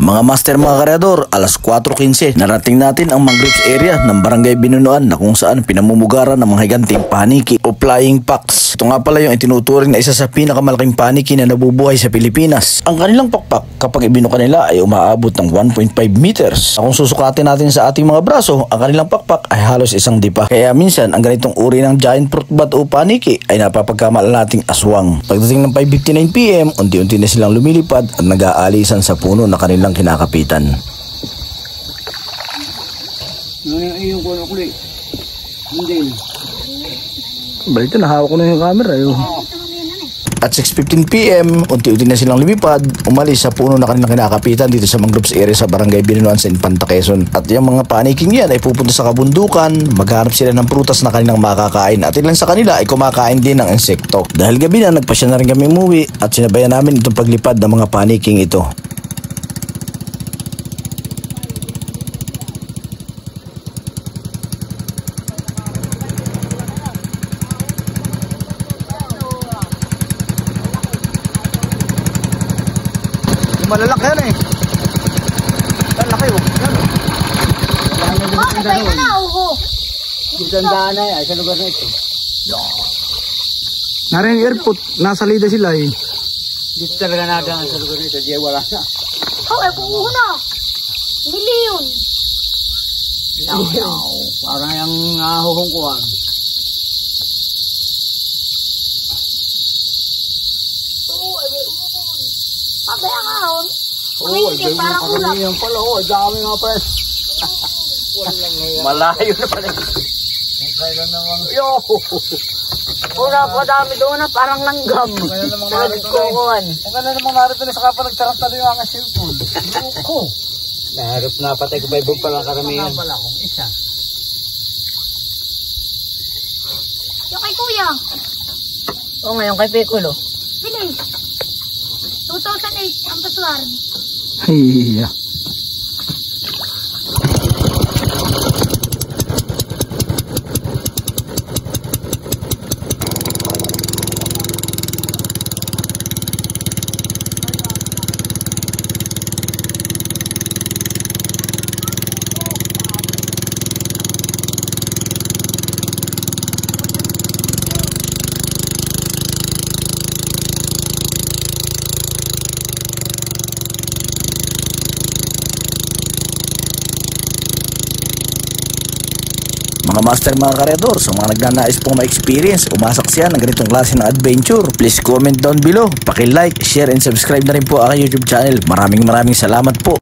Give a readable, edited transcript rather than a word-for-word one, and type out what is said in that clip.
Mga master, mga karyador, alas 4:15, narating natin ang mangroves area ng Barangay Binunuan na kung saan pinamumugaran ng mga higanting paniki o flying fox. Ito nga pala yung itinuturing na isa sa pinakamalaking paniki na nabubuhay sa Pilipinas. Ang kanilang pakpak kapag ibinuka nila ay umaabot ng 1.5 meters. Kung susukatin natin sa ating mga braso, ang kanilang pakpak ay halos isang dipa. Kaya minsan ang ganitong uri ng giant fruit bat o paniki ay napapagkamala nating aswang. Pagdating ng 5:59 PM, unti-unti na silang lumilipad at nag-aalisan sa puno na kanilang kinakapitan. Yung kuno ko hindi. Balito, nahawak ko na yung camera. At 6:15 PM, unti-unti na silang lumipad, umalis sa puno na kanilang kinakapitan dito sa mangroves area sa Barangay Binunuan sa Infanta, Quezon. At yung mga paniking yan ay pupunta sa kabundukan, maghanap sila ng prutas na kanilang makakain. At ilan sa kanila ay kumakain din ng insekto. Dahil gabi na, nagpasya na rin kami umuwi at sinabayan namin itong paglipad ng mga paniking ito. Malalaki yan eh. Malalaki oh. Yan oh. Gandaan na yan sa lugar na ito. Naring airport, nasa lida sila eh. Dito talaga nadaan sa lugar na ito, di wala na. Oh, ay kumuha na. Milyon. Parang yung huhungkuhan. Oo, ay may umuhon. Pabaya nga hon. Oo, ay parang ulap. yung pala, dami nga pres. Malayo na pala. Kailan naman. Yo! Una pa dami doon na parang langgam. Kailan namang narito na eh. Kailan namang narito na sa kapag nagtarantado yung mga cellphone. Loko! Naharap na patay ko pa ibog palang karamihan. Wala pala kung isa. Yung kay kuya. Oo, ngayon kay Piccolo. Bilis. 2008 ang password. Hiya. Mga master, mga karyador, sa mga nagnanais pong ma-experience, umasaksiyan ng ganitong klase ng adventure, please comment down below, paki-like, share and subscribe na rin po ang YouTube channel. Maraming salamat po.